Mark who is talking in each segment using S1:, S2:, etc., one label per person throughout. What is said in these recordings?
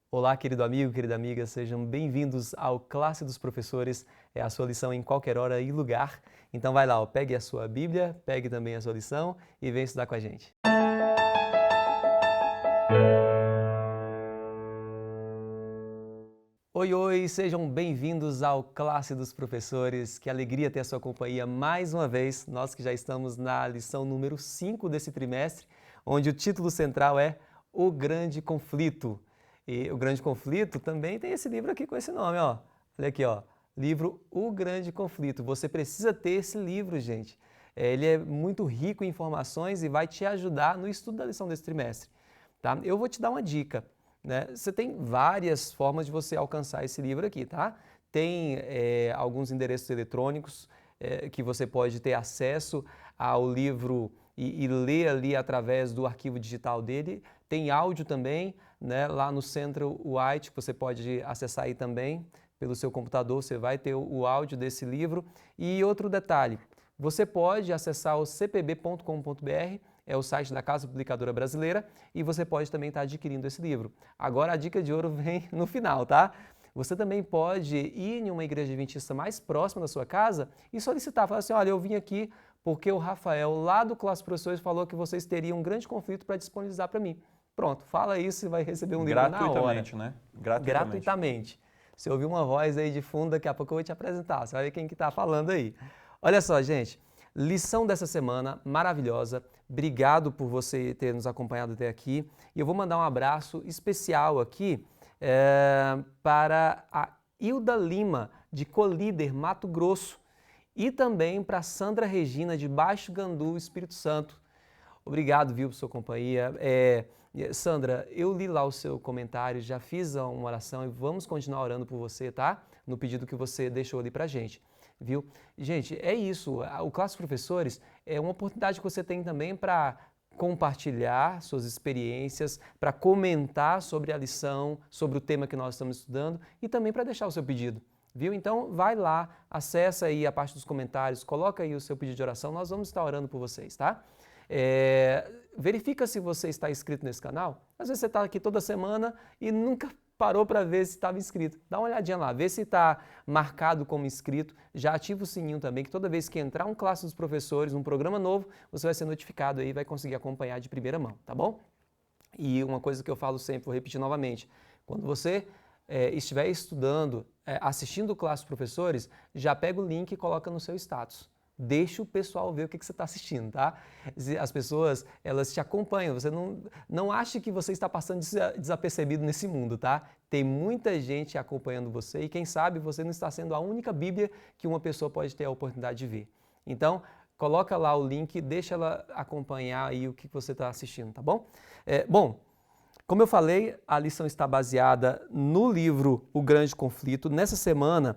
S1: Olá, querido amigo, querida amiga, sejam bem-vindos ao Classe dos Professores, é a sua lição em qualquer hora e lugar. Então vai lá, pegue a sua Bíblia, pegue também a sua lição e vem estudar com a gente. Oi, oi, sejam bem-vindos ao Classe dos Professores. Que alegria ter a sua companhia mais uma vez. Nós que já estamos na lição número 5 desse trimestre, onde o título central é O Grande Conflito. E o Grande Conflito também tem esse livro aqui com esse nome, ó. Olha aqui, ó. Livro O Grande Conflito. Você precisa ter esse livro, gente. Ele é muito rico em informações e vai te ajudar no estudo da lição desse trimestre, tá? Eu vou te dar uma dica. Né? Você tem várias formas de você alcançar esse livro aqui, tá? Tem alguns endereços eletrônicos que você pode ter acesso ao livro e ler ali através do arquivo digital dele. Tem áudio também, né? Lá no Central White, que você pode acessar aí também pelo seu computador, você vai ter o áudio desse livro. E outro detalhe, você pode acessar o cpb.com.br, é o site da Casa Publicadora Brasileira, e você pode também estar adquirindo esse livro. Agora a dica de ouro vem no final, tá? Você também pode ir em uma igreja adventista mais próxima da sua casa e solicitar, falar assim, olha, eu vim aqui porque o Rafael, lá do Classe Professores, falou que vocês teriam um grande conflito para disponibilizar para mim. Pronto, fala isso e vai receber um livro na hora.
S2: Gratuitamente, né?
S1: Gratuitamente. Você ouviu uma voz aí de fundo, daqui a pouco eu vou te apresentar, você vai ver quem que está falando aí. Olha só, gente, lição dessa semana maravilhosa. Obrigado por você ter nos acompanhado até aqui. E eu vou mandar um abraço especial aqui para a Hilda Lima, de Colíder, Mato Grosso, e também para Sandra Regina, de Baixo Gandu, Espírito Santo. Obrigado, viu, por sua companhia. Sandra, eu li lá o seu comentário, já fiz uma oração e vamos continuar orando por você, tá? No pedido que você deixou ali pra gente, viu? Gente, é isso. O Classe Professores é uma oportunidade que você tem também para compartilhar suas experiências, para comentar sobre a lição, sobre o tema que nós estamos estudando e também para deixar o seu pedido. Viu? Então, vai lá, acessa aí a parte dos comentários, coloca aí o seu pedido de oração, nós vamos estar orando por vocês, tá? Verifica se você está inscrito nesse canal. Às vezes você está aqui toda semana e nunca parou para ver se estava inscrito. Dá uma olhadinha lá, vê se está marcado como inscrito. Já ativa o sininho também, que toda vez que entrar um Classe dos Professores, um programa novo, você vai ser notificado aí e vai conseguir acompanhar de primeira mão, tá bom? E uma coisa que eu falo sempre, vou repetir novamente, quando você estiver estudando, assistindo o Classe dos Professores, já pega o link e coloca no seu status. Deixa o pessoal ver o que você está assistindo, tá? As pessoas, elas te acompanham, você não acha que você está passando desapercebido nesse mundo, tá? Tem muita gente acompanhando você e quem sabe você não está sendo a única Bíblia que uma pessoa pode ter a oportunidade de ver. Então, coloca lá o link, deixa ela acompanhar aí o que você está assistindo, tá bom? Bom, como eu falei, a lição está baseada no livro O Grande Conflito. Nessa semana,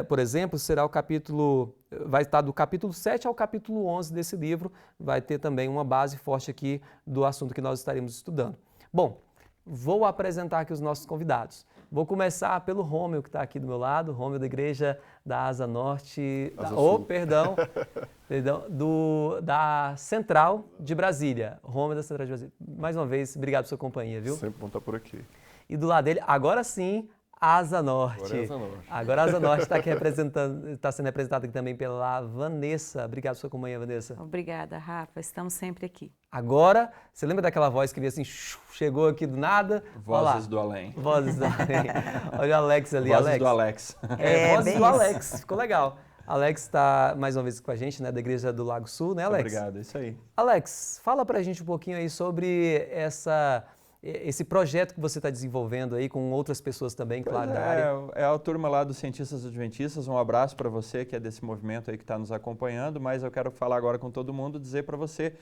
S1: por exemplo, será o capítulo, vai estar do capítulo 7 ao capítulo 11 desse livro. Vai ter também uma base forte aqui do assunto que nós estaremos estudando. Bom, vou apresentar aqui os nossos convidados. Vou começar pelo Rômio, que está aqui do meu lado, Rômio da Igreja da Asa Norte, da Central de Brasília. Rômio da Central de Brasília. Mais uma vez, obrigado pela sua companhia, viu?
S3: Sempre bom estar por aqui.
S1: E do lado dele, agora sim, Asa Norte.
S3: Agora é Asa Norte.
S1: Agora a Asa Norte está aqui está sendo representada aqui também pela Vanessa. Obrigado pela sua companhia, Vanessa.
S4: Obrigada, Rafa. Estamos sempre aqui.
S1: Agora, você lembra daquela voz que veio assim, chegou aqui do nada?
S2: Vozes do além.
S1: Vozes do além. Olha o Alex ali.
S2: Vozes do Alex.
S1: Vozes do Alex. Ficou legal. Alex está mais uma vez com a gente, né, da Igreja do Lago Sul, né, Alex?
S2: Obrigado, é isso aí.
S1: Alex, fala pra gente um pouquinho aí sobre esse projeto que você está desenvolvendo aí com outras pessoas também, claro, da área.
S2: É a turma lá dos Cientistas Adventistas, um abraço para você que é desse movimento aí que está nos acompanhando, mas eu quero falar agora com todo mundo, dizer para você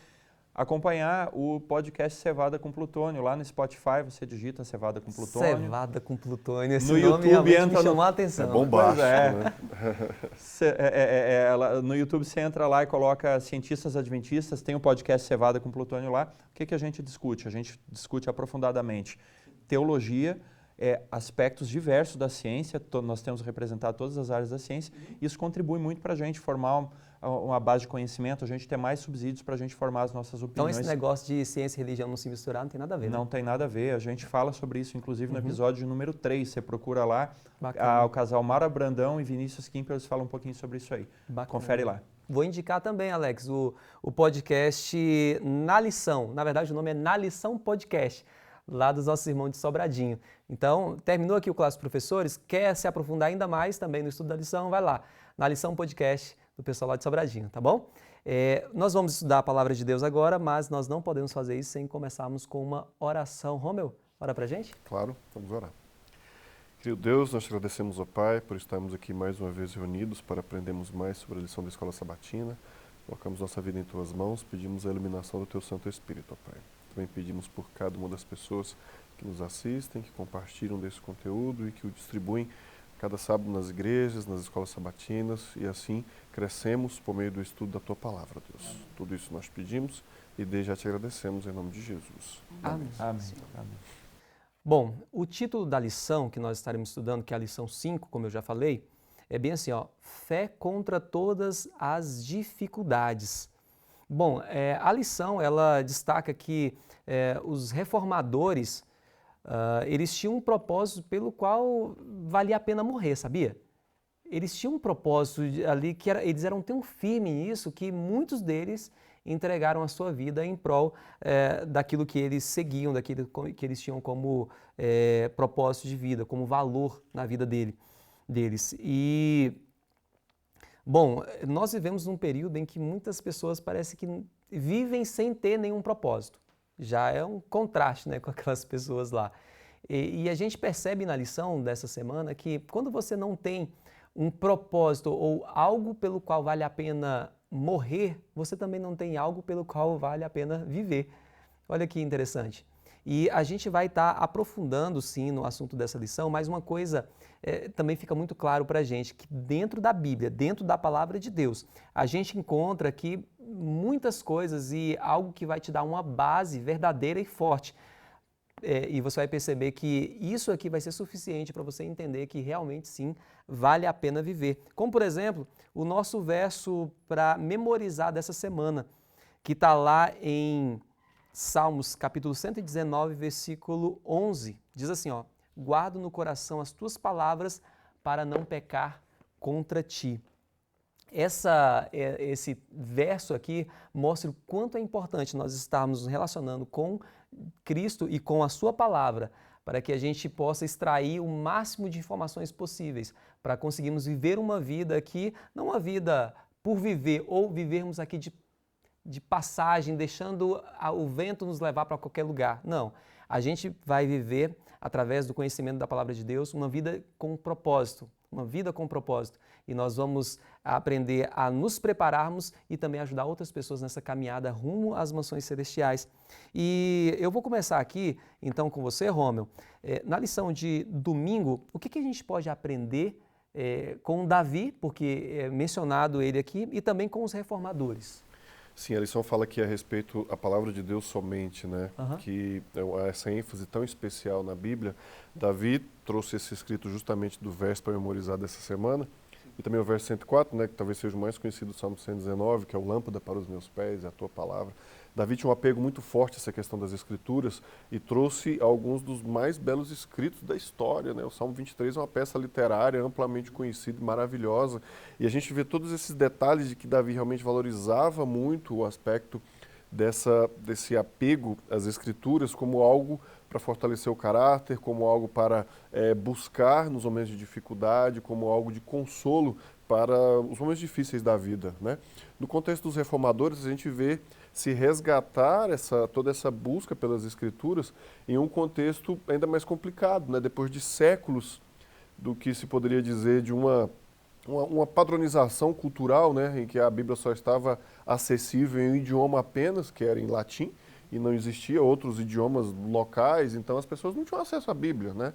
S2: acompanhar o podcast Cevada com Plutônio, lá no Spotify, você digita Cevada com Plutônio.
S1: Cevada com Plutônio, esse
S2: no
S1: nome
S2: YouTube
S1: me chamou a atenção.
S3: É bombástico, né?
S2: No YouTube você entra lá e coloca Cientistas Adventistas, tem o podcast Cevada com Plutônio lá. O que a gente discute? A gente discute aprofundadamente teologia, aspectos diversos da ciência, nós temos representado todas as áreas da ciência, isso contribui muito para a gente formar uma base de conhecimento, a gente ter mais subsídios para a gente formar as nossas
S1: Então
S2: opiniões.
S1: esse negócio de ciência e religião não se misturar não tem nada a ver, né?
S2: Não tem nada a ver, a gente fala sobre isso, inclusive, no episódio número 3, você procura lá,
S1: Bacana.
S2: o casal Mara Brandão e Vinícius Kimper, eles falam um pouquinho sobre isso aí.
S1: Bacana.
S2: Confere lá.
S1: Vou indicar também, Alex, o podcast Na Lição. Na verdade, o nome é Na Lição Podcast, lá dos nossos irmãos de Sobradinho. Então, terminou aqui o Clássico Professores, quer se aprofundar ainda mais também no estudo da lição, vai lá, Na Lição Podcast, do pessoal lá de Sobradinho, tá bom? Nós vamos estudar a Palavra de Deus agora, mas nós não podemos fazer isso sem começarmos com uma oração. Romeu, ora pra gente?
S3: Claro, vamos orar. Querido Deus, nós te agradecemos, ó Pai, por estarmos aqui mais uma vez reunidos para aprendermos mais sobre a lição da Escola Sabatina. Colocamos nossa vida em Tuas mãos, pedimos a iluminação do Teu Santo Espírito, ó Pai. Também pedimos por cada uma das pessoas que nos assistem, que compartilham desse conteúdo e que o distribuem cada sábado nas igrejas, nas escolas sabatinas, e assim crescemos por meio do estudo da Tua Palavra, Deus. Tudo isso nós pedimos e desde já te agradecemos em nome de Jesus.
S1: Amém.
S2: Amém. Amém.
S1: Bom, o título da lição que nós estaremos estudando, que é a lição 5, como eu já falei, é bem assim, ó, fé contra todas as dificuldades. Bom, a lição, ela destaca que os reformadores, eles tinham um propósito pelo qual valia a pena morrer, sabia? Eles tinham um propósito ali que eles eram tão firmes nisso que muitos deles entregaram a sua vida em prol daquilo que eles seguiam, daquilo que eles tinham como propósito de vida, como valor na vida deles. E, bom, nós vivemos num período em que muitas pessoas parece que vivem sem ter nenhum propósito. Já é um contraste, né, com aquelas pessoas lá. E a gente percebe na lição dessa semana que quando você não tem um propósito ou algo pelo qual vale a pena morrer, você também não tem algo pelo qual vale a pena viver. Olha que interessante. E a gente vai estar aprofundando, sim, no assunto dessa lição, mas uma coisa também fica muito claro para a gente, que dentro da Bíblia, dentro da Palavra de Deus, a gente encontra aqui muitas coisas e algo que vai te dar uma base verdadeira e forte. E você vai perceber que isso aqui vai ser suficiente para você entender que realmente sim, vale a pena viver. Como, por exemplo, o nosso verso para memorizar dessa semana, que está lá em Salmos, capítulo 119, versículo 11. Diz assim, ó, guardo no coração as tuas palavras para não pecar contra ti. Esse verso aqui mostra o quanto é importante nós estarmos nos relacionando com Cristo e com a sua palavra, para que a gente possa extrair o máximo de informações possíveis, para conseguirmos viver uma vida aqui, não uma vida por viver ou vivermos aqui de passagem, deixando o vento nos levar para qualquer lugar. Não, a gente vai viver através do conhecimento da palavra de Deus uma vida com propósito, uma vida com propósito. E nós vamos aprender a nos prepararmos e também ajudar outras pessoas nessa caminhada rumo às mansões celestiais. E eu vou começar aqui, então, com você, Romeu. Na lição de domingo, o que a gente pode aprender com Davi, porque é mencionado ele aqui, e também com os reformadores?
S3: Sim, a lição fala aqui a respeito da palavra de Deus somente, né? Que essa ênfase tão especial na Bíblia. Davi trouxe esse escrito justamente do verso para memorizar dessa semana. E também o verso 104, né, que talvez seja o mais conhecido do Salmo 119, que é o lâmpada para os meus pés, é a tua palavra. Davi tinha um apego muito forte a essa questão das escrituras e trouxe alguns dos mais belos escritos da história, né? O Salmo 23 é uma peça literária amplamente conhecida e maravilhosa. E a gente vê todos esses detalhes de que Davi realmente valorizava muito o aspecto desse apego às escrituras como algo para fortalecer o caráter, como algo para buscar nos momentos de dificuldade, como algo de consolo para os momentos difíceis da vida, né? No contexto dos reformadores, a gente vê se resgatar toda essa busca pelas escrituras em um contexto ainda mais complicado, né? Depois de séculos do que se poderia dizer de uma padronização cultural, né? Em que a Bíblia só estava acessível em um idioma apenas, que era em latim, e não existia outros idiomas locais, então as pessoas não tinham acesso à Bíblia, né?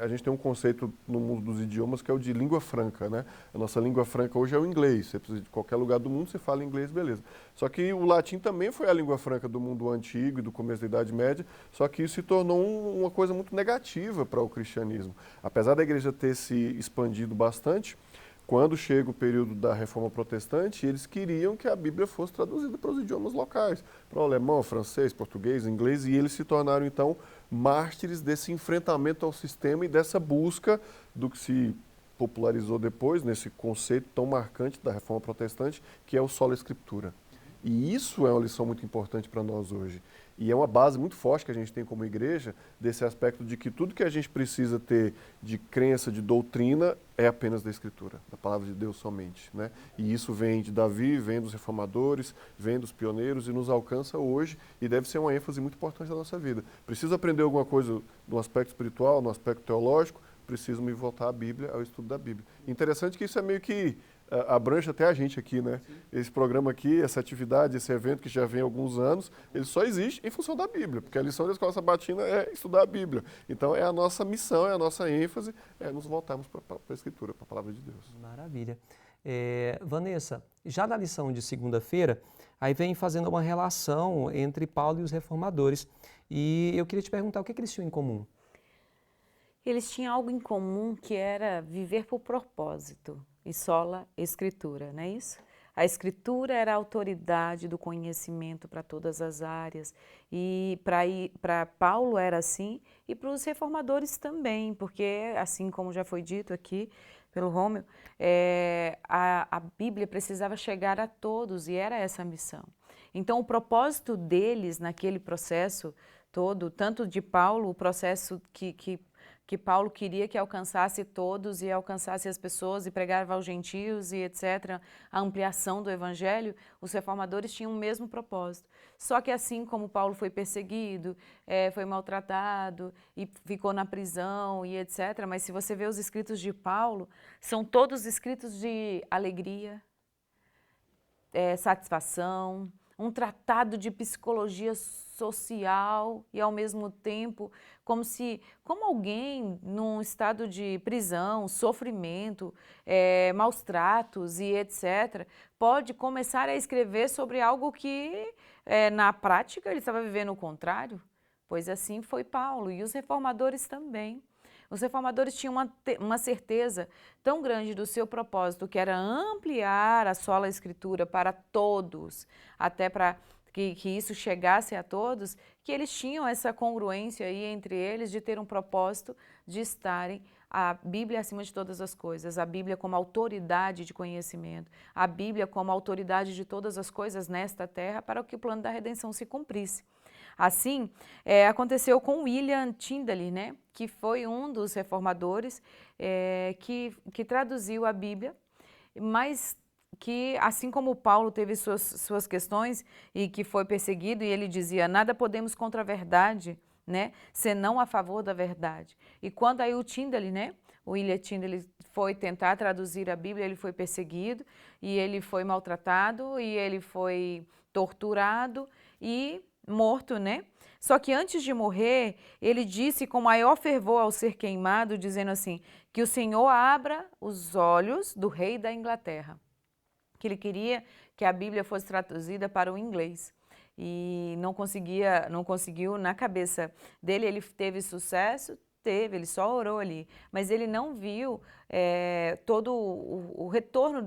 S3: A gente tem um conceito no mundo dos idiomas que é o de língua franca, né? A nossa língua franca hoje é o inglês, você precisa de qualquer lugar do mundo, você fala inglês, beleza. Só que o latim também foi a língua franca do mundo antigo e do começo da Idade Média, só que isso se tornou uma coisa muito negativa para o cristianismo. Apesar da igreja ter se expandido bastante, Quando chega o período da Reforma Protestante, eles queriam que a Bíblia fosse traduzida para os idiomas locais, para o alemão, francês, português, inglês, e eles se tornaram, então, mártires desse enfrentamento ao sistema e dessa busca do que se popularizou depois, nesse conceito tão marcante da Reforma Protestante, que é o sola Escritura. E isso é uma lição muito importante para nós hoje. E é uma base muito forte que a gente tem como igreja, desse aspecto de que tudo que a gente precisa ter de crença, de doutrina, é apenas da Escritura, da palavra de Deus somente, né? E isso vem de Davi, vem dos reformadores, vem dos pioneiros e nos alcança hoje e deve ser uma ênfase muito importante da nossa vida. Preciso aprender alguma coisa no aspecto espiritual, no aspecto teológico, preciso me voltar à Bíblia, ao estudo da Bíblia. Interessante que isso é meio que abrange até a gente aqui, né? Sim. Esse programa aqui, essa atividade, esse evento que já vem há alguns anos, ele só existe em função da Bíblia, porque a lição da Escola Sabatina é estudar a Bíblia. Então é a nossa missão, é a nossa ênfase, é nos voltarmos para a Escritura, para a Palavra de Deus.
S1: Maravilha. Vanessa, já na lição de segunda-feira, aí vem fazendo uma relação entre Paulo e os reformadores. E eu queria te perguntar, o que eles tinham em comum?
S4: Eles tinham algo em comum que era viver por propósito. E sola Escritura, não é isso? A Escritura era a autoridade do conhecimento para todas as áreas. E para Paulo era assim e para os reformadores também, porque, assim como já foi dito aqui pelo Rômio, a Bíblia precisava chegar a todos e era essa a missão. Então, o propósito deles naquele processo todo, tanto de Paulo, o processo que Paulo queria que alcançasse todos e alcançasse as pessoas e pregava aos gentios e etc., a ampliação do evangelho, os reformadores tinham o mesmo propósito. Só que assim como Paulo foi perseguido, foi maltratado e ficou na prisão e etc., mas se você vê os escritos de Paulo, são todos escritos de alegria, satisfação, um tratado de psicologia social e, ao mesmo tempo, como alguém num estado de prisão, sofrimento, maus tratos e etc., pode começar a escrever sobre algo que, na prática, ele estava vivendo o contrário. Pois assim foi Paulo e os reformadores também. Os reformadores tinham uma certeza tão grande do seu propósito, que era ampliar a sola Escritura para todos, até para que isso chegasse a todos, que eles tinham essa congruência aí entre eles de ter um propósito de estarem a Bíblia acima de todas as coisas, a Bíblia como autoridade de conhecimento, a Bíblia como autoridade de todas as coisas nesta terra para que o plano da redenção se cumprisse. Assim, aconteceu com William Tyndale, né, que foi um dos reformadores que traduziu a Bíblia, mas que, assim como Paulo teve suas questões e que foi perseguido, e ele dizia, nada podemos contra a verdade, né, senão a favor da verdade. E quando aí o Tyndale, né, o William Tyndale foi tentar traduzir a Bíblia, ele foi perseguido, e ele foi maltratado, e ele foi torturado e morto, né? Só que antes de morrer, ele disse com maior fervor ao ser queimado, dizendo assim, que o Senhor abra os olhos do rei da Inglaterra. Que ele queria que a Bíblia fosse traduzida para o inglês. E não conseguiu na cabeça dele, ele teve sucesso, ele só orou ali, mas ele não viu todo o retorno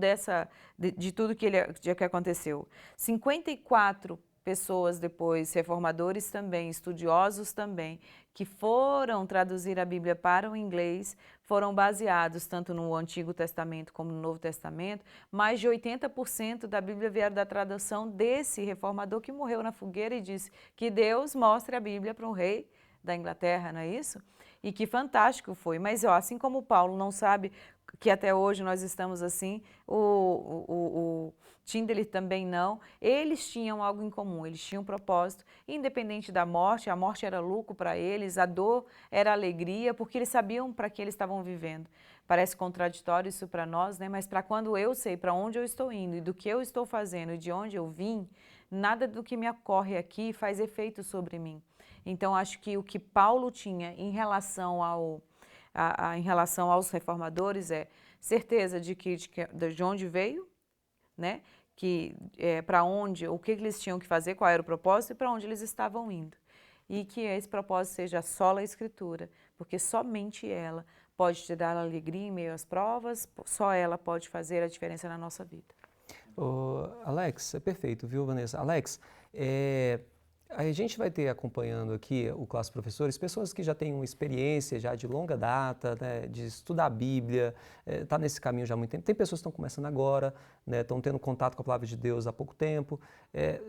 S4: de tudo que aconteceu. 54 pessoas depois, reformadores também, estudiosos também, que foram traduzir a Bíblia para o inglês, foram baseados tanto no Antigo Testamento como no Novo Testamento. Mais de 80% da Bíblia vieram da tradução desse reformador que morreu na fogueira e disse que Deus mostre a Bíblia para um rei da Inglaterra, não é isso? E que fantástico foi. Mas assim como Paulo não sabe que até hoje nós estamos assim, o Tyndale também não, eles tinham algo em comum, eles tinham um propósito, independente da morte, a morte era lucro para eles, a dor era alegria, porque eles sabiam para que eles estavam vivendo. Parece contraditório isso para nós, né? Mas para quando eu sei para onde eu estou indo e do que eu estou fazendo e de onde eu vim, nada do que me ocorre aqui faz efeito sobre mim. Então, acho que o que Paulo tinha em relação aos reformadores é certeza de onde veio, né? Para onde, o que eles tinham que fazer, qual era o propósito e para onde eles estavam indo. E que esse propósito seja a sola Escritura, porque somente ela pode te dar alegria em meio às provas, só ela pode fazer a diferença na nossa vida.
S1: Alex, é perfeito, viu, Vanessa? Alex, a gente vai ter acompanhando aqui o Classe Professores, pessoas que já têm uma experiência já de longa data, né, de estudar a Bíblia, está nesse caminho já há muito tempo. Tem pessoas que estão começando agora, né, estão tendo contato com a Palavra de Deus há pouco tempo.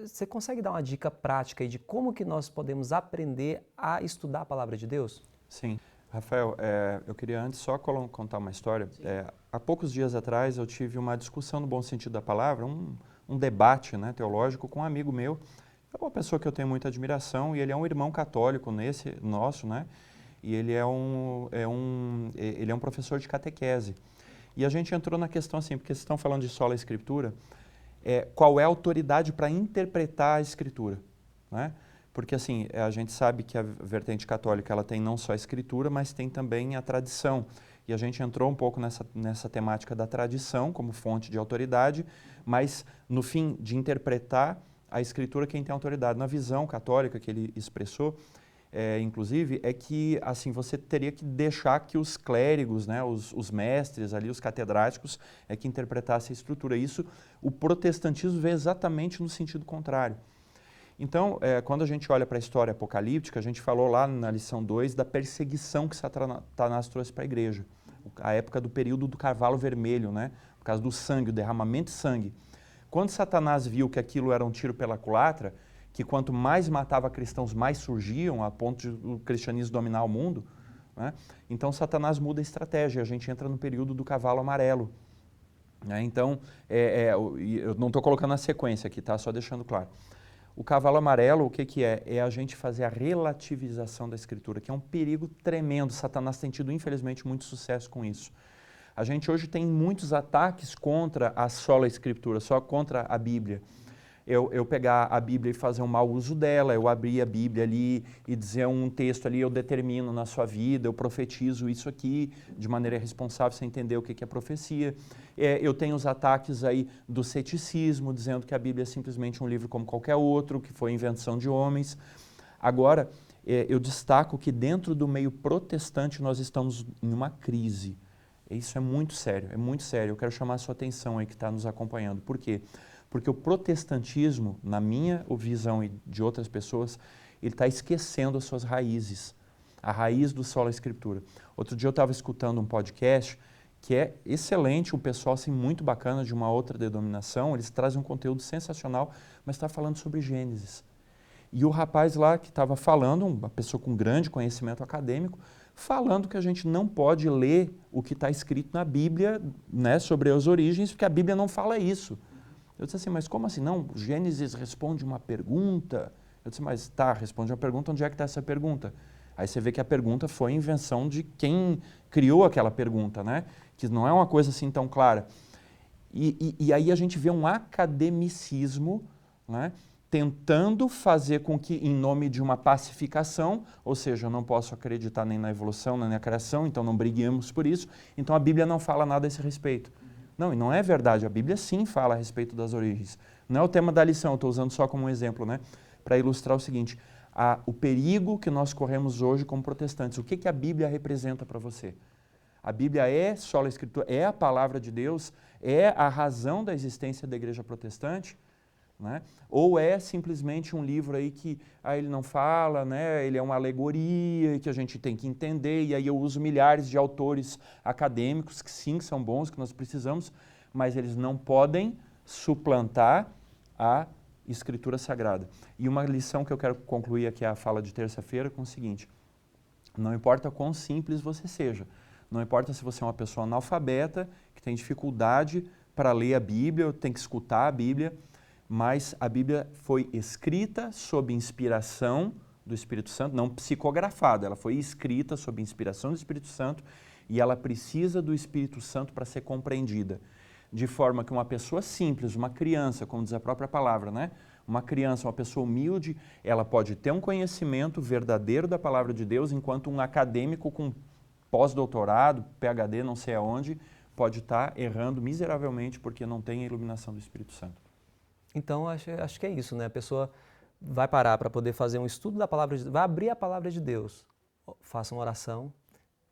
S1: Você consegue dar uma dica prática aí de como que nós podemos aprender a estudar a Palavra de Deus?
S2: Sim. Rafael, eu queria antes só contar uma história. Há poucos dias atrás eu tive uma discussão no bom sentido da palavra, um debate, né, teológico com um amigo meu. É uma pessoa que eu tenho muita admiração e ele é um irmão católico nosso, né? E ele ele é um professor de catequese. E a gente entrou na questão assim, porque vocês estão falando de sola escritura, qual é a autoridade para interpretar a escritura, né? Porque assim, a gente sabe que a vertente católica ela tem não só a escritura, mas tem também a tradição. E a gente entrou um pouco nessa temática da tradição como fonte de autoridade, mas no fim de interpretar a escritura quem tem autoridade. Na visão católica que ele expressou, inclusive, é que assim, você teria que deixar que os clérigos, né, os mestres ali, os catedráticos, que interpretassem a escritura. Isso, o protestantismo vê exatamente no sentido contrário. Então, quando a gente olha para a história apocalíptica, a gente falou lá na lição 2 da perseguição que Satanás trouxe para a igreja. A época do período do cavalo vermelho, né, por causa do sangue, o derramamento de sangue. Quando Satanás viu que aquilo era um tiro pela culatra, que quanto mais matava cristãos, mais surgiam, a ponto de o cristianismo dominar o mundo, né? Então Satanás muda a estratégia, a gente entra no período do cavalo amarelo. Né? Então, eu não estou colocando a sequência aqui, tá? Só deixando claro. O cavalo amarelo, o que é? É a gente fazer a relativização da escritura, que é um perigo tremendo. Satanás tem tido, infelizmente, muito sucesso com isso. A gente hoje tem muitos ataques contra a sola escritura, só contra a Bíblia. Eu pegar a Bíblia e fazer um mau uso dela, eu abrir a Bíblia ali e dizer um texto ali, eu determino na sua vida, eu profetizo isso aqui de maneira responsável, sem entender o que é profecia. Eu tenho os ataques aí do ceticismo, dizendo que a Bíblia é simplesmente um livro como qualquer outro, que foi invenção de homens. Agora, eu destaco que dentro do meio protestante nós estamos em uma crise. Isso é muito sério, é muito sério. Eu quero chamar a sua atenção aí que está nos acompanhando. Por quê? Porque o protestantismo, na minha visão e de outras pessoas, ele está esquecendo as suas raízes, a raiz do sola escritura. Outro dia eu estava escutando um podcast que é excelente, um pessoal assim, muito bacana de uma outra denominação, eles trazem um conteúdo sensacional, mas está falando sobre Gênesis. E o rapaz lá que estava falando, uma pessoa com grande conhecimento acadêmico, falando que a gente não pode ler o que está escrito na Bíblia, né, sobre as origens, porque a Bíblia não fala isso. Eu disse assim, mas como assim? Não, Gênesis responde uma pergunta. Eu disse, mas tá, responde uma pergunta, onde é que está essa pergunta? Aí você vê que a pergunta foi invenção de quem criou aquela pergunta, né? Que não é uma coisa assim tão clara. E aí a gente vê um academicismo, né, tentando fazer com que, em nome de uma pacificação, ou seja, eu não posso acreditar nem na evolução, nem na criação, então não briguemos por isso, então a Bíblia não fala nada a esse respeito. Não, e não é verdade, a Bíblia sim fala a respeito das origens. Não é o tema da lição, eu estou usando só como um exemplo, né, para ilustrar o seguinte, o perigo que nós corremos hoje como protestantes. O que a Bíblia representa para você? A Bíblia é sola escritura, é a palavra de Deus, é a razão da existência da igreja protestante, né? Ou é simplesmente um livro aí que ele não fala, né? Ele é uma alegoria que a gente tem que entender, e aí eu uso milhares de autores acadêmicos que sim, são bons, que nós precisamos, mas eles não podem suplantar a Escritura Sagrada. E uma lição que eu quero concluir aqui a fala de terça-feira com o seguinte, não importa quão simples você seja, não importa se você é uma pessoa analfabeta, que tem dificuldade para ler a Bíblia, tem que escutar a Bíblia, mas a Bíblia foi escrita sob inspiração do Espírito Santo, não psicografada, ela foi escrita sob inspiração do Espírito Santo e ela precisa do Espírito Santo para ser compreendida. De forma que uma pessoa simples, uma criança, como diz a própria palavra, né? Uma criança, uma pessoa humilde, ela pode ter um conhecimento verdadeiro da palavra de Deus, enquanto um acadêmico com pós-doutorado, PhD, não sei aonde, pode estar errando miseravelmente porque não tem a iluminação do Espírito Santo.
S1: Então, acho que é isso, né? A pessoa vai parar para poder fazer um estudo da palavra de Deus, vai abrir a palavra de Deus, faça uma oração,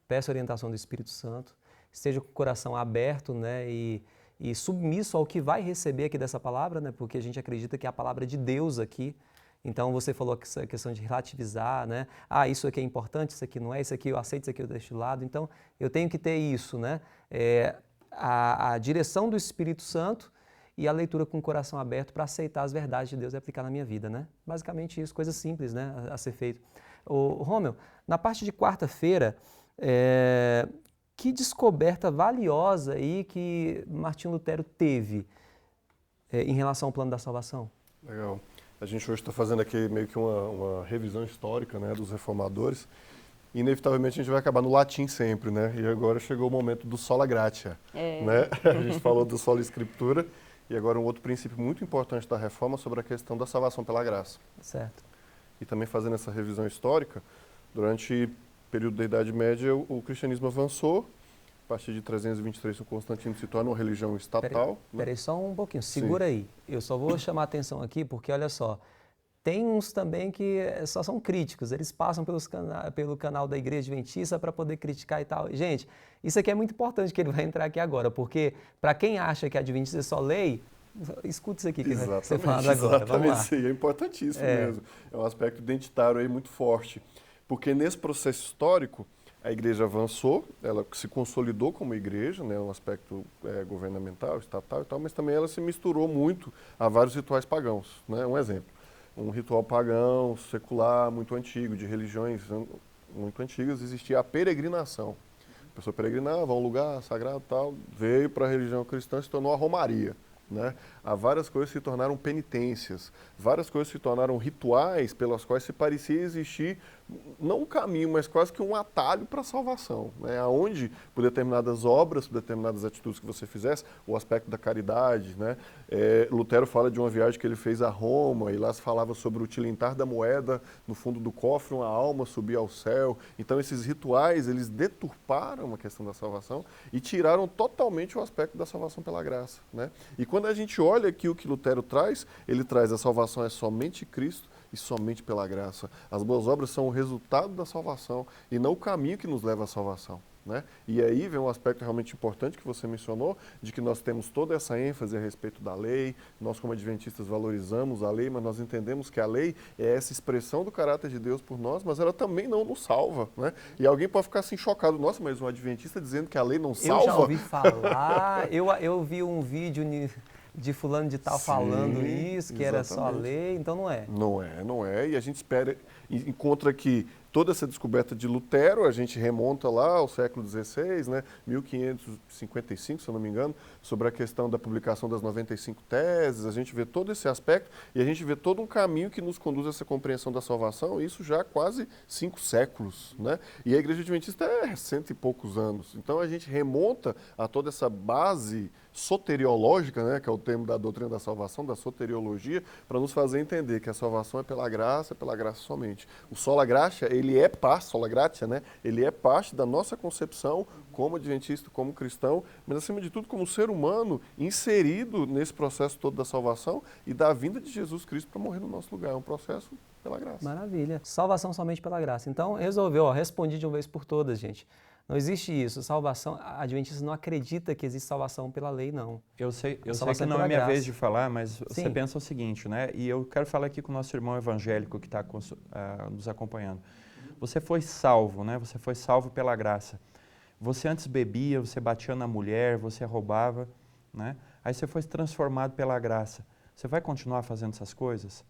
S1: peça a orientação do Espírito Santo, esteja com o coração aberto, né, e submisso ao que vai receber aqui dessa palavra, né, porque a gente acredita que é a palavra de Deus aqui. Então você falou essa questão de relativizar, né? Ah, isso aqui é importante, isso aqui não é, isso aqui eu aceito, isso aqui eu deixo de lado. Então eu tenho que ter isso, né? A direção do Espírito Santo e a leitura com o coração aberto para aceitar as verdades de Deus e aplicar na minha vida, né? Basicamente isso, coisa simples, né, a ser feito. Romeu, na parte de quarta-feira, que descoberta valiosa aí que Martinho Lutero teve em relação ao plano da salvação?
S3: Legal. A gente hoje está fazendo aqui meio que uma revisão histórica, né, dos reformadores. Inevitavelmente a gente vai acabar no latim sempre, né? E agora chegou o momento do sola gratia, né? A gente falou do sola escritura e agora um outro princípio muito importante da reforma sobre a questão da salvação pela graça.
S1: Certo.
S3: E também fazendo essa revisão histórica, durante o período da Idade Média o cristianismo avançou. A partir de 323, o Constantino se torna uma religião estatal.
S1: Peraí, só um pouquinho, segura aí. Eu só vou chamar a atenção aqui porque, olha só, tem uns também que só são críticos, eles passam pelo canal da Igreja Adventista para poder criticar e tal. Gente, isso aqui é muito importante que ele vai entrar aqui agora, porque para quem acha que a Adventista é só lei, escuta isso aqui que você falando agora. Vamos lá.
S3: Sim, é importantíssimo mesmo. É um aspecto identitário aí muito forte, porque nesse processo histórico, a igreja avançou, ela se consolidou como igreja, né, um aspecto governamental, estatal e tal, mas também ela se misturou muito a vários rituais pagãos. Né? Um exemplo, um ritual pagão, secular, muito antigo, de religiões muito antigas, existia a peregrinação. A pessoa peregrinava a um lugar sagrado e tal, veio para a religião cristã e se tornou a romaria. Né? Há várias coisas que se tornaram penitências, várias coisas se tornaram rituais pelas quais se parecia existir não um caminho, mas quase que um atalho para a salvação, né? Onde, por determinadas obras, por determinadas atitudes que você fizesse, o aspecto da caridade, né? Lutero fala de uma viagem que ele fez a Roma e lá se falava sobre o tilintar da moeda no fundo do cofre, uma alma subir ao céu. Então esses rituais, eles deturparam a questão da salvação e tiraram totalmente o aspecto da salvação pela graça, né? E quando a gente olha aqui o que Lutero traz, ele traz a salvação é somente Cristo e somente pela graça. As boas obras são o resultado da salvação e não o caminho que nos leva à salvação. Né? E aí vem um aspecto realmente importante que você mencionou, de que nós temos toda essa ênfase a respeito da lei, nós como adventistas valorizamos a lei, mas nós entendemos que a lei é essa expressão do caráter de Deus por nós, mas ela também não nos salva. Né? E alguém pode ficar assim chocado, nossa, mas um adventista dizendo que a lei não salva?
S1: Eu já ouvi falar, eu vi um vídeo de fulano de tal falando isso, que era só a lei, então não é.
S3: Não é, e a gente espera, encontra que toda essa descoberta de Lutero, a gente remonta lá ao século XVI, né, 1555, se eu não me engano, sobre a questão da publicação das 95 teses, a gente vê todo esse aspecto e a gente vê todo um caminho que nos conduz a essa compreensão da salvação, isso já há quase 5 séculos, né? E a Igreja Adventista é 100 e poucos anos, então a gente remonta a toda essa base soteriológica, né, que é o termo da doutrina da salvação, da soteriologia, para nos fazer entender que a salvação é pela graça somente. O sola gratia, ele é parte, sola gratia, né, ele é parte da nossa concepção como adventista, como cristão, mas acima de tudo como ser humano inserido nesse processo todo da salvação e da vinda de Jesus Cristo para morrer no nosso lugar. É um processo pela graça.
S1: Maravilha. Salvação somente pela graça. Então, resolveu, respondi de uma vez por todas, gente. Não existe isso. Salvação, a Adventista não acredita que existe salvação pela lei, não.
S2: Eu sei que não é minha vez de falar, mas você
S1: Sim.
S2: pensa o seguinte, né? E eu quero falar aqui com o nosso irmão evangélico que está nos acompanhando. Você foi salvo, né? Você foi salvo pela graça. Você antes bebia, você batia na mulher, você roubava, né? Aí você foi transformado pela graça. Você vai continuar fazendo essas coisas,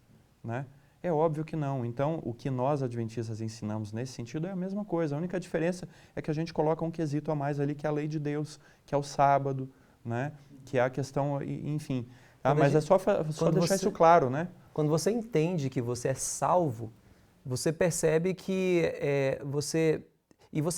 S2: né? É óbvio que não. Então, o que nós adventistas ensinamos nesse sentido é a mesma coisa. A única diferença é que a gente coloca um quesito a mais ali, que é a lei de Deus, que é o sábado, né? Que é a questão, enfim. Mas é só deixar isso claro, né?
S1: Quando você entende que você é salvo, você percebe que você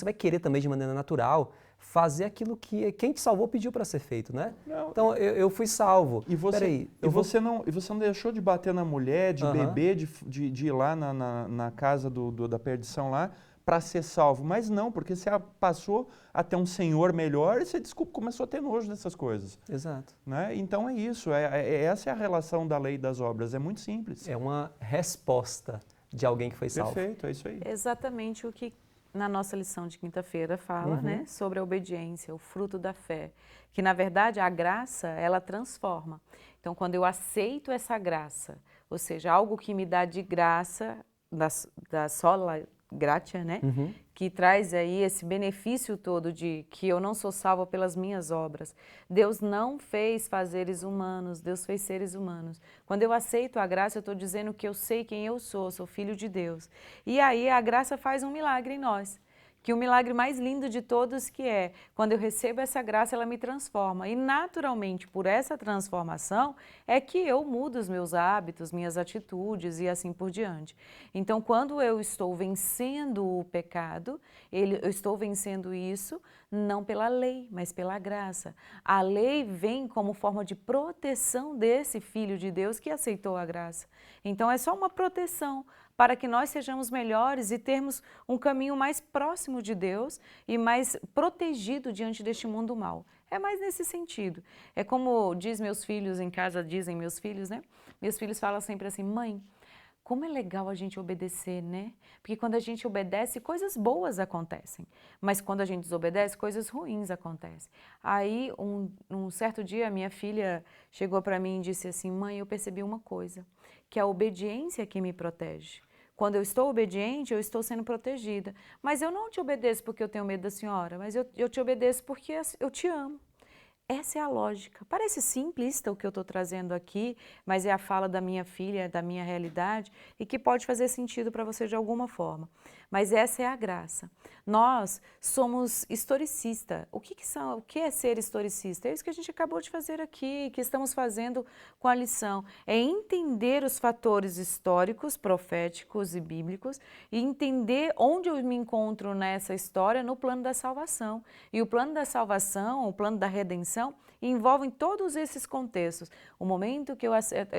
S1: vai querer também de maneira natural fazer aquilo que quem te salvou pediu para ser feito, né?
S2: Não,
S1: então eu fui salvo.
S2: E você não deixou de bater na mulher, de beber, de ir lá na casa da perdição lá para ser salvo. Mas não, porque você passou a ter um Senhor melhor e você começou a ter nojo dessas coisas.
S1: Exato.
S2: Né? Então é isso, essa é a relação da lei e das obras, é muito simples.
S1: É uma resposta de alguém que foi salvo.
S2: Perfeito, é isso aí.
S4: Exatamente o que na nossa lição de quinta-feira fala, né, sobre a obediência, o fruto da fé, que na verdade a graça, ela transforma. Então, quando eu aceito essa graça, ou seja, algo que me dá de graça, da sola gratia, né, que traz aí esse benefício todo de que eu não sou salva pelas minhas obras. Deus não fez fazeres humanos, Deus fez seres humanos. Quando eu aceito a graça, eu estou dizendo que eu sei quem eu sou filho de Deus. E aí a graça faz um milagre em nós. Que o milagre mais lindo de todos que é, quando eu recebo essa graça, ela me transforma. E naturalmente, por essa transformação, é que eu mudo os meus hábitos, minhas atitudes e assim por diante. Então, quando eu estou vencendo o pecado, eu estou vencendo isso não pela lei, mas pela graça. A lei vem como forma de proteção desse Filho de Deus que aceitou a graça. Então, é só uma proteção para que nós sejamos melhores e termos um caminho mais próximo de Deus e mais protegido diante deste mundo mal. É mais nesse sentido. É como diz meus filhos em casa, dizem meus filhos, né? Meus filhos falam sempre assim, mãe, como é legal a gente obedecer, né? Porque quando a gente obedece, coisas boas acontecem. Mas quando a gente desobedece, coisas ruins acontecem. Aí, um certo dia, a minha filha chegou para mim e disse assim, mãe, eu percebi uma coisa, que é a obediência que me protege. Quando eu estou obediente, eu estou sendo protegida. Mas eu não te obedeço porque eu tenho medo da senhora, mas eu te obedeço porque eu te amo. Essa é a lógica. Parece simplista o que eu estou trazendo aqui, mas é a fala da minha filha, da minha realidade, e que pode fazer sentido para você de alguma forma. Mas essa é a graça. Nós somos historicistas. O que é ser historicista? É isso que a gente acabou de fazer aqui, que estamos fazendo com a lição. É entender os fatores históricos, proféticos e bíblicos e entender onde eu me encontro nessa história no plano da salvação. E o plano da salvação, o plano da redenção, envolvem todos esses contextos. O momento que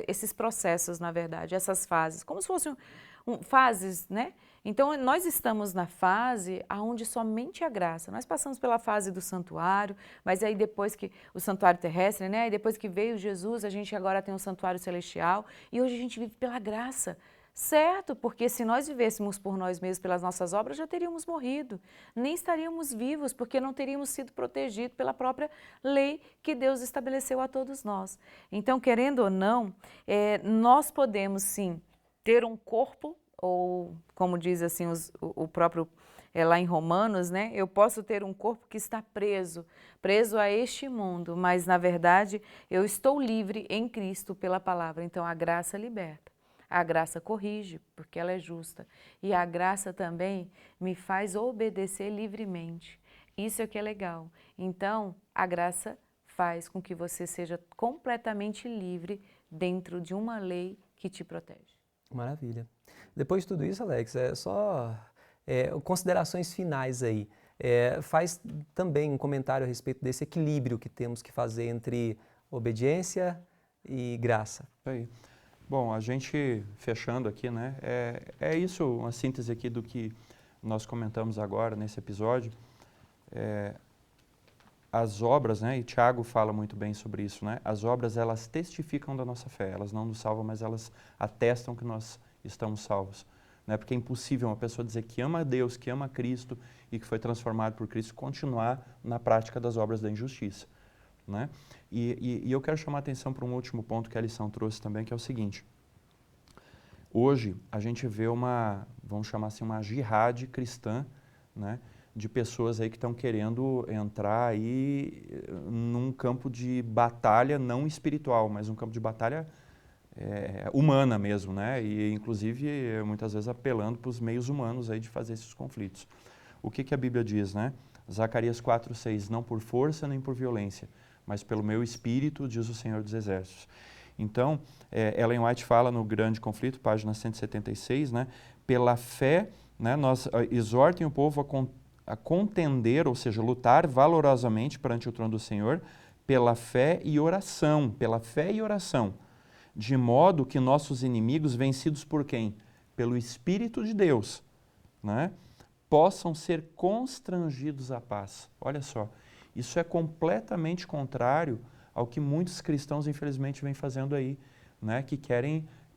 S4: esses processos, na verdade, essas fases, como se fossem fases, né? Então, nós estamos na fase onde somente a graça. Nós passamos pela fase do santuário, mas aí depois que o santuário terrestre, né? E depois que veio Jesus, a gente agora tem um santuário celestial e hoje a gente vive pela graça. Certo, porque se nós vivêssemos por nós mesmos, pelas nossas obras, já teríamos morrido. Nem estaríamos vivos, porque não teríamos sido protegidos pela própria lei que Deus estabeleceu a todos nós. Então, querendo ou não, nós podemos sim ter um corpo, ou como diz assim o próprio lá em Romanos, né? Eu posso ter um corpo que está preso a este mundo, mas na verdade eu estou livre em Cristo pela palavra. Então a graça liberta. A graça corrige, porque ela é justa. E a graça também me faz obedecer livremente. Isso é que é legal. Então, a graça faz com que você seja completamente livre dentro de uma lei que te protege.
S1: Maravilha. Depois de tudo isso, Alex, considerações finais aí. Faz também um comentário a respeito desse equilíbrio que temos que fazer entre obediência e graça.
S2: Aí. Bom, a gente fechando aqui, né, é isso, uma síntese aqui do que nós comentamos agora nesse episódio. As obras, né, e Tiago fala muito bem sobre isso, né, as obras elas testificam da nossa fé, elas não nos salvam, mas elas atestam que nós estamos salvos. Né, porque é impossível uma pessoa dizer que ama a Deus, que ama a Cristo e que foi transformado por Cristo, continuar na prática das obras da injustiça. Né? E eu quero chamar a atenção para um último ponto que a lição trouxe também, que é o seguinte. Hoje a gente vê vamos chamar assim, uma jihad cristã, né, de pessoas aí que estão querendo entrar aí num campo de batalha não espiritual, mas um campo de batalha humana mesmo, né? E inclusive muitas vezes apelando para os meios humanos aí de fazer esses conflitos. O que a Bíblia diz, né? Zacarias 4:6, não por força nem por violência, mas pelo meu espírito, diz o Senhor dos Exércitos. Então, Ellen White fala no Grande Conflito, página 176, né? Pela fé, né, nós exortem o povo a contender, ou seja, lutar valorosamente perante o trono do Senhor, pela fé e oração, de modo que nossos inimigos, vencidos por quem? Pelo Espírito de Deus, né, possam ser constrangidos à paz. Olha só, isso é completamente contrário ao que muitos cristãos, infelizmente, vêm fazendo aí, né, que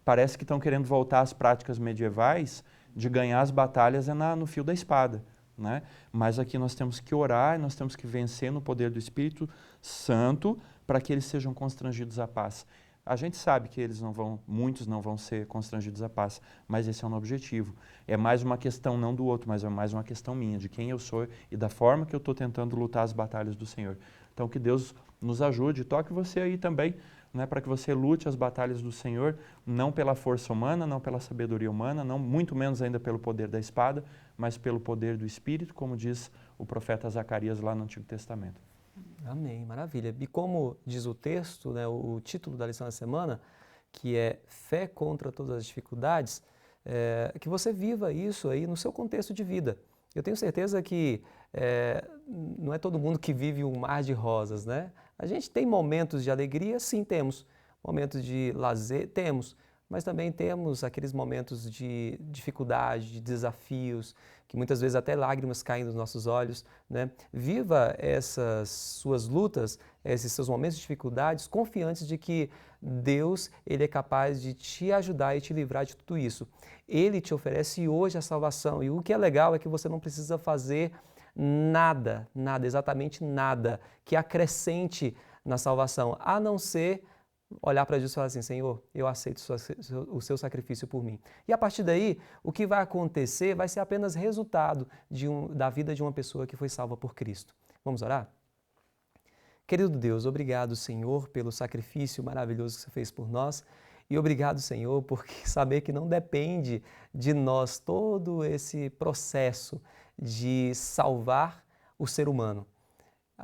S2: parece que estão querendo voltar às práticas medievais de ganhar as batalhas no fio da espada. né? Mas aqui nós temos que orar, nós temos que vencer no poder do Espírito Santo para que eles sejam constrangidos à paz. A gente sabe que muitos não vão ser constrangidos à paz, mas esse é o meu objetivo. É mais uma questão não do outro, mas é mais uma questão minha, de quem eu sou e da forma que eu estou tentando lutar as batalhas do Senhor. Então que Deus nos ajude, toque você aí também, né, para que você lute as batalhas do Senhor, não pela força humana, não pela sabedoria humana, não muito menos ainda pelo poder da espada, mas pelo poder do Espírito, como diz o profeta Zacarias lá no Antigo Testamento.
S1: Amém, maravilha. E como diz o texto, né, o título da lição da semana, que é Fé contra todas as dificuldades, que você viva isso aí no seu contexto de vida. Eu tenho certeza que não é todo mundo que vive um mar de rosas, né? A gente tem momentos de alegria, sim, temos. Momentos de lazer, temos. Mas também temos aqueles momentos de dificuldade, de desafios, que muitas vezes até lágrimas caem dos nossos olhos, né? Viva essas suas lutas, esses seus momentos de dificuldades, confiantes de que Deus, Ele é capaz de te ajudar e te livrar de tudo isso. Ele te oferece hoje a salvação e o que é legal é que você não precisa fazer nada, exatamente nada, que acrescente na salvação, a não ser olhar para Jesus e falar assim, Senhor, eu aceito o seu sacrifício por mim. E a partir daí, o que vai acontecer vai ser apenas resultado da vida de uma pessoa que foi salva por Cristo. Vamos orar? Querido Deus, obrigado, Senhor, pelo sacrifício maravilhoso que você fez por nós. E obrigado, Senhor, por saber que não depende de nós todo esse processo de salvar o ser humano.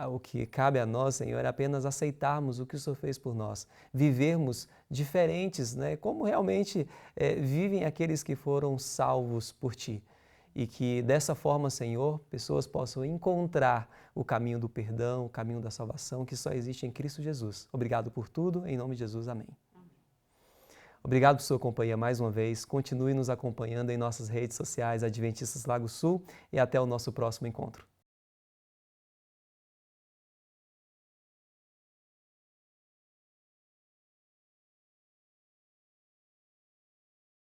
S1: O que cabe a nós, Senhor, é apenas aceitarmos o que o Senhor fez por nós, vivermos diferentes, né? Como realmente vivem aqueles que foram salvos por Ti. E que dessa forma, Senhor, pessoas possam encontrar o caminho do perdão, o caminho da salvação que só existe em Cristo Jesus. Obrigado por tudo, em nome de Jesus, amém. Obrigado por sua companhia mais uma vez. Continue nos acompanhando em nossas redes sociais Adventistas Lago Sul e até o nosso próximo encontro.